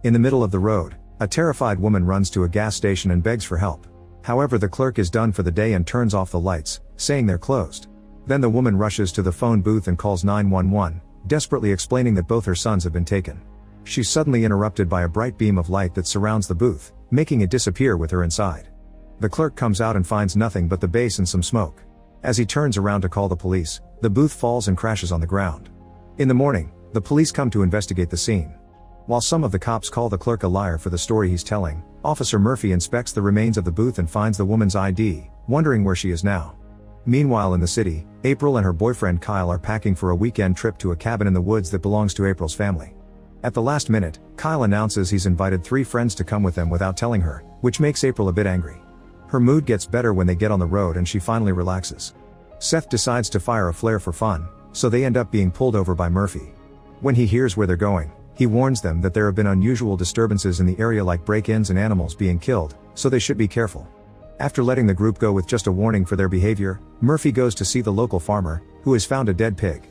In the middle of the road, a terrified woman runs to a gas station and begs for help. However, the clerk is done for the day and turns off the lights, saying they're closed. Then the woman rushes to the phone booth and calls 911, desperately explaining that both her sons have been taken. She's suddenly interrupted by a bright beam of light that surrounds the booth, making it disappear with her inside. The clerk comes out and finds nothing but the base and some smoke. As he turns around to call the police, the booth falls and crashes on the ground. In the morning, the police come to investigate the scene. While some of the cops call the clerk a liar for the story he's telling, Officer Murphy inspects the remains of the booth and finds the woman's ID, wondering where she is now. Meanwhile in the city, April and her boyfriend Kyle are packing for a weekend trip to a cabin in the woods that belongs to April's family. At the last minute, Kyle announces he's invited 3 friends to come with them without telling her, which makes April a bit angry. Her mood gets better when they get on the road and she finally relaxes. Seth decides to fire a flare for fun, so they end up being pulled over by Murphy. When he hears where they're going, he warns them that there have been unusual disturbances in the area like break-ins and animals being killed, so they should be careful. After letting the group go with just a warning for their behavior, Murphy goes to see the local farmer, who has found a dead pig.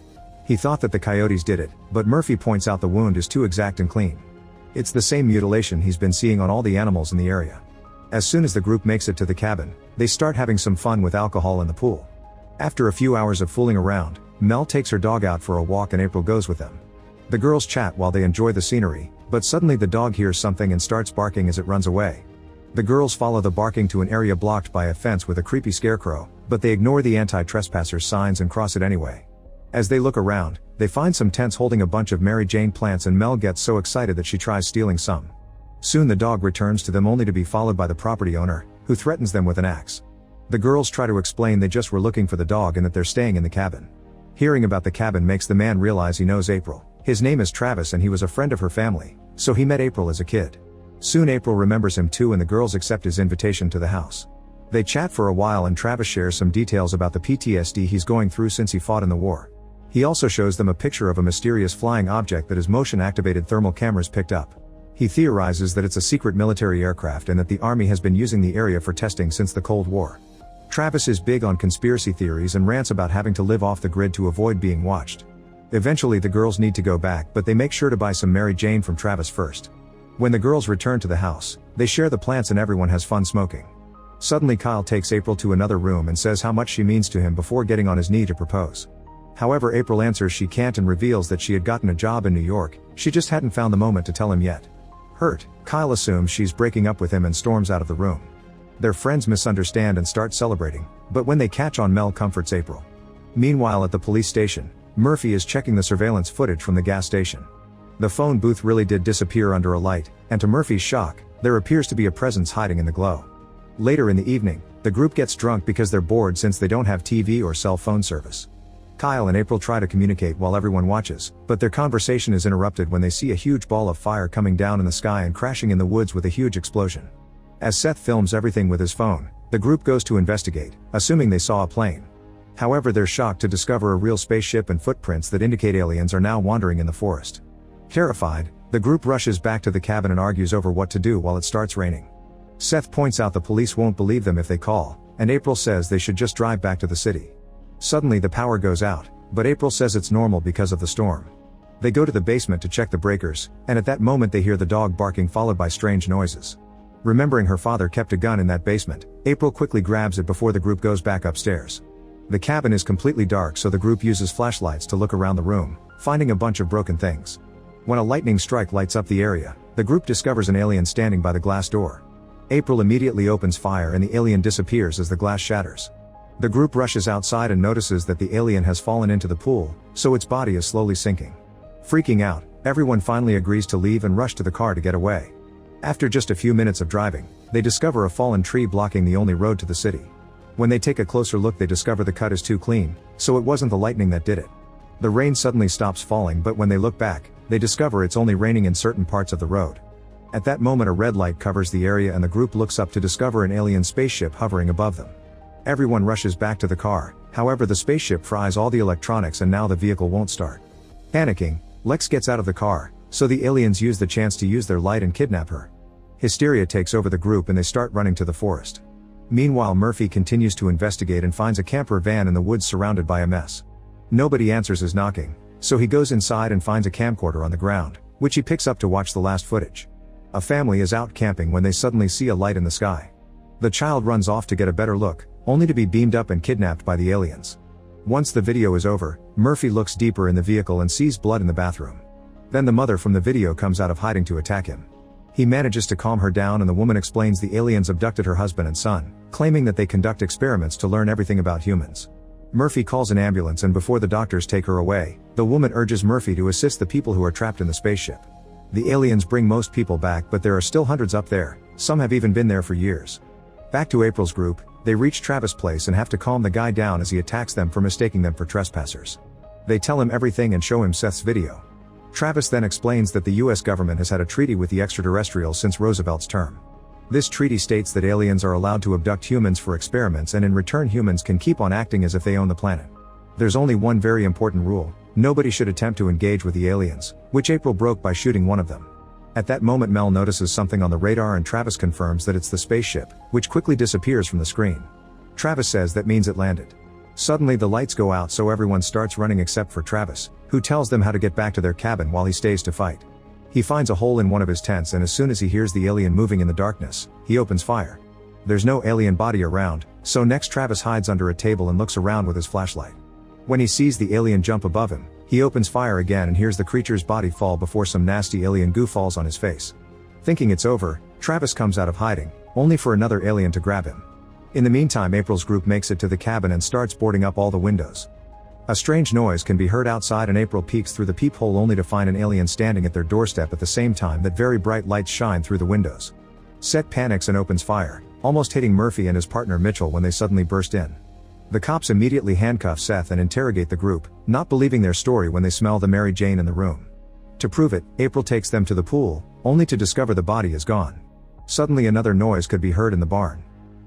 He thought that the coyotes did it, but Murphy points out the wound is too exact and clean. It's the same mutilation he's been seeing on all the animals in the area. As soon as the group makes it to the cabin, they start having some fun with alcohol in the pool. After a few hours of fooling around, Mel takes her dog out for a walk and April goes with them. The girls chat while they enjoy the scenery, but suddenly the dog hears something and starts barking as it runs away. The girls follow the barking to an area blocked by a fence with a creepy scarecrow, but they ignore the anti-trespassers signs and cross it anyway. As they look around, they find some tents holding a bunch of Mary Jane plants and Mel gets so excited that she tries stealing some. Soon the dog returns to them only to be followed by the property owner, who threatens them with an axe. The girls try to explain they just were looking for the dog and that they're staying in the cabin. Hearing about the cabin makes the man realize he knows April. His name is Travis and he was a friend of her family, so he met April as a kid. Soon April remembers him too and the girls accept his invitation to the house. They chat for a while and Travis shares some details about the PTSD he's going through since he fought in the war. He also shows them a picture of a mysterious flying object that his motion-activated thermal cameras picked up. He theorizes that it's a secret military aircraft and that the army has been using the area for testing since the Cold War. Travis is big on conspiracy theories and rants about having to live off the grid to avoid being watched. Eventually the girls need to go back but they make sure to buy some Mary Jane from Travis first. When the girls return to the house, they share the plants and everyone has fun smoking. Suddenly Kyle takes April to another room and says how much she means to him before getting on his knee to propose. However, April answers she can't and reveals that she had gotten a job in New York, she just hadn't found the moment to tell him yet. Hurt, Kyle assumes she's breaking up with him and storms out of the room. Their friends misunderstand and start celebrating, but when they catch on, Mel comforts April. Meanwhile at the police station, Murphy is checking the surveillance footage from the gas station. The phone booth really did disappear under a light, and to Murphy's shock, there appears to be a presence hiding in the glow. Later in the evening, the group gets drunk because they're bored since they don't have TV or cell phone service. Kyle and April try to communicate while everyone watches, but their conversation is interrupted when they see a huge ball of fire coming down in the sky and crashing in the woods with a huge explosion. As Seth films everything with his phone, the group goes to investigate, assuming they saw a plane. However, they're shocked to discover a real spaceship and footprints that indicate aliens are now wandering in the forest. Terrified, the group rushes back to the cabin and argues over what to do while it starts raining. Seth points out the police won't believe them if they call, and April says they should just drive back to the city. Suddenly the power goes out, but April says it's normal because of the storm. They go to the basement to check the breakers, and at that moment they hear the dog barking followed by strange noises. Remembering her father kept a gun in that basement, April quickly grabs it before the group goes back upstairs. The cabin is completely dark, so the group uses flashlights to look around the room, finding a bunch of broken things. When a lightning strike lights up the area, the group discovers an alien standing by the glass door. April immediately opens fire and the alien disappears as the glass shatters. The group rushes outside and notices that the alien has fallen into the pool, so its body is slowly sinking. Freaking out, everyone finally agrees to leave and rush to the car to get away. After just a few minutes of driving, they discover a fallen tree blocking the only road to the city. When they take a closer look, they discover the cut is too clean, so it wasn't the lightning that did it. The rain suddenly stops falling, but when they look back, they discover it's only raining in certain parts of the road. At that moment a red light covers the area and the group looks up to discover an alien spaceship hovering above them. Everyone rushes back to the car, however the spaceship fries all the electronics and now the vehicle won't start. Panicking, Lex gets out of the car, so the aliens use the chance to use their light and kidnap her. Hysteria takes over the group and they start running to the forest. Meanwhile Murphy continues to investigate and finds a camper van in the woods surrounded by a mess. Nobody answers his knocking, so he goes inside and finds a camcorder on the ground, which he picks up to watch the last footage. A family is out camping when they suddenly see a light in the sky. The child runs off to get a better look, only to be beamed up and kidnapped by the aliens. Once the video is over, Murphy looks deeper in the vehicle and sees blood in the bathroom. Then the mother from the video comes out of hiding to attack him. He manages to calm her down and the woman explains the aliens abducted her husband and son, claiming that they conduct experiments to learn everything about humans. Murphy calls an ambulance and before the doctors take her away, the woman urges Murphy to assist the people who are trapped in the spaceship. The aliens bring most people back but there are still hundreds up there, some have even been there for years. Back to April's group, they reach Travis' place and have to calm the guy down as he attacks them for mistaking them for trespassers. They tell him everything and show him Seth's video. Travis then explains that the US government has had a treaty with the extraterrestrials since Roosevelt's term. This treaty states that aliens are allowed to abduct humans for experiments and in return humans can keep on acting as if they own the planet. There's only one very important rule: nobody should attempt to engage with the aliens, which April broke by shooting one of them. At that moment Mel notices something on the radar and Travis confirms that it's the spaceship, which quickly disappears from the screen. Travis says that means it landed. Suddenly the lights go out so everyone starts running except for Travis, who tells them how to get back to their cabin while he stays to fight. He finds a hole in one of his tents and as soon as he hears the alien moving in the darkness, he opens fire. There's no alien body around, so next Travis hides under a table and looks around with his flashlight. When he sees the alien jump above him, he opens fire again and hears the creature's body fall before some nasty alien goo falls on his face. Thinking it's over, Travis comes out of hiding, only for another alien to grab him. In the meantime April's group makes it to the cabin and starts boarding up all the windows. A strange noise can be heard outside and April peeks through the peephole only to find an alien standing at their doorstep at the same time that very bright lights shine through the windows. Seth panics and opens fire, almost hitting Murphy and his partner Mitchell when they suddenly burst in. The cops immediately handcuff Seth and interrogate the group, not believing their story when they smell the Mary Jane in the room. To prove it, April takes them to the pool, only to discover the body is gone. Suddenly another noise could be heard in the barn.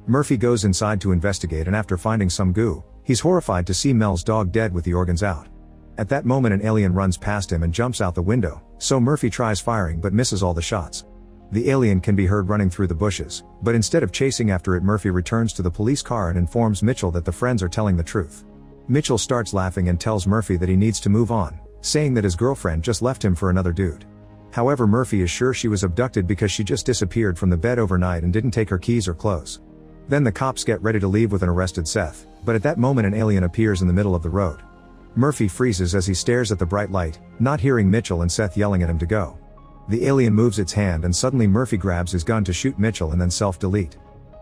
Murphy goes inside to investigate and after finding some goo, he's horrified to see Mel's dog dead with the organs out. At that moment an alien runs past him and jumps out the window, so Murphy tries firing but misses all the shots. The alien can be heard running through the bushes, but instead of chasing after it Murphy returns to the police car and informs Mitchell that the friends are telling the truth. Mitchell starts laughing and tells Murphy that he needs to move on, saying that his girlfriend just left him for another dude. However Murphy is sure she was abducted because she just disappeared from the bed overnight and didn't take her keys or clothes. Then the cops get ready to leave with an arrested Seth, but at that moment an alien appears in the middle of the road. Murphy freezes as he stares at the bright light, not hearing Mitchell and Seth yelling at him to go. The alien moves its hand and suddenly Murphy grabs his gun to shoot Mitchell and then self-delete.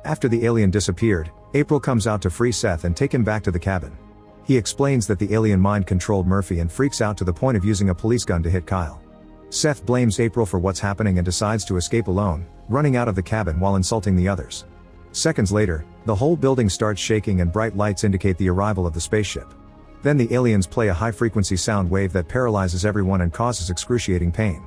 After the alien disappeared, April comes out to free Seth and take him back to the cabin. He explains that the alien mind-controlled Murphy and freaks out to the point of using a police gun to hit Kyle. Seth blames April for what's happening and decides to escape alone, running out of the cabin while insulting the others. Seconds later, the whole building starts shaking and bright lights indicate the arrival of the spaceship. Then the aliens play a high-frequency sound wave that paralyzes everyone and causes excruciating pain.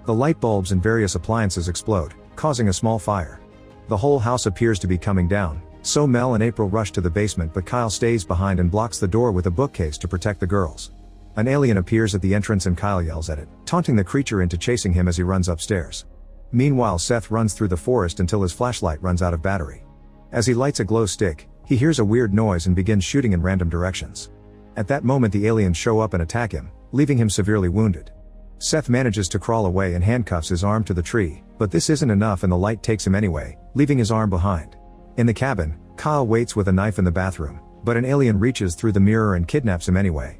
The light bulbs and various appliances explode, causing a small fire. The whole house appears to be coming down, so Mel and April rush to the basement but Kyle stays behind and blocks the door with a bookcase to protect the girls. An alien appears at the entrance and Kyle yells at it, taunting the creature into chasing him as he runs upstairs. Meanwhile Seth runs through the forest until his flashlight runs out of battery. As he lights a glow stick, he hears a weird noise and begins shooting in random directions. At that moment the aliens show up and attack him, leaving him severely wounded. Seth manages to crawl away and handcuffs his arm to the tree, but this isn't enough and the light takes him anyway, leaving his arm behind. In the cabin, Kyle waits with a knife in the bathroom, but an alien reaches through the mirror and kidnaps him anyway.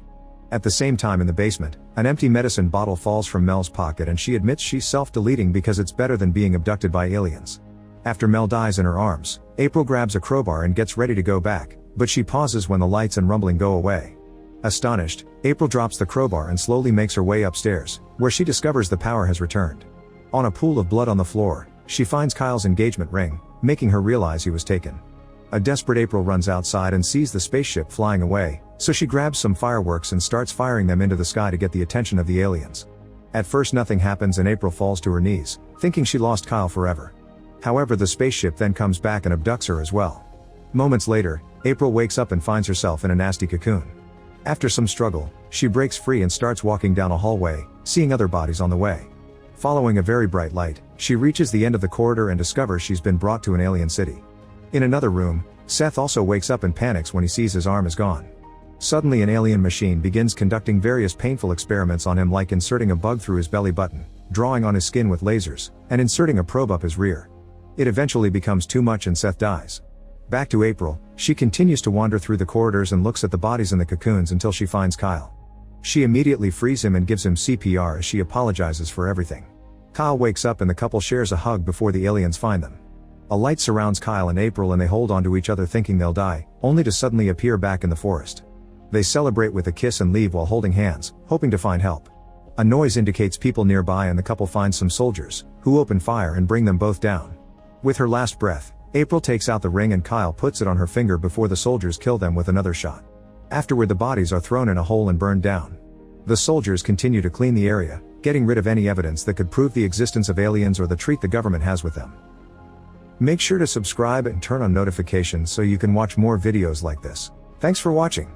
At the same time in the basement, an empty medicine bottle falls from Mel's pocket and she admits she's self-deleting because it's better than being abducted by aliens. After Mel dies in her arms, April grabs a crowbar and gets ready to go back, but she pauses when the lights and rumbling go away. Astonished, April drops the crowbar and slowly makes her way upstairs, where she discovers the power has returned. On a pool of blood on the floor, she finds Kyle's engagement ring, making her realize he was taken. A desperate April runs outside and sees the spaceship flying away, so she grabs some fireworks and starts firing them into the sky to get the attention of the aliens. At first nothing happens and April falls to her knees, thinking she lost Kyle forever. However the spaceship then comes back and abducts her as well. Moments later, April wakes up and finds herself in a nasty cocoon. After some struggle, she breaks free and starts walking down a hallway, seeing other bodies on the way. Following a very bright light, she reaches the end of the corridor and discovers she's been brought to an alien city. In another room, Seth also wakes up and panics when he sees his arm is gone. Suddenly an alien machine begins conducting various painful experiments on him like inserting a bug through his belly button, drawing on his skin with lasers, and inserting a probe up his rear. It eventually becomes too much and Seth dies. Back to April, she continues to wander through the corridors and looks at the bodies in the cocoons until she finds Kyle. She immediately frees him and gives him CPR as she apologizes for everything. Kyle wakes up and the couple shares a hug before the aliens find them. A light surrounds Kyle and April and they hold onto each other thinking they'll die, only to suddenly appear back in the forest. They celebrate with a kiss and leave while holding hands, hoping to find help. A noise indicates people nearby and the couple finds some soldiers, who open fire and bring them both down. With her last breath, April takes out the ring and Kyle puts it on her finger before the soldiers kill them with another shot. Afterward the bodies are thrown in a hole and burned down. The soldiers continue to clean the area, getting rid of any evidence that could prove the existence of aliens or the treat the government has with them. Make sure to subscribe and turn on notifications so you can watch more videos like this. Thanks for watching.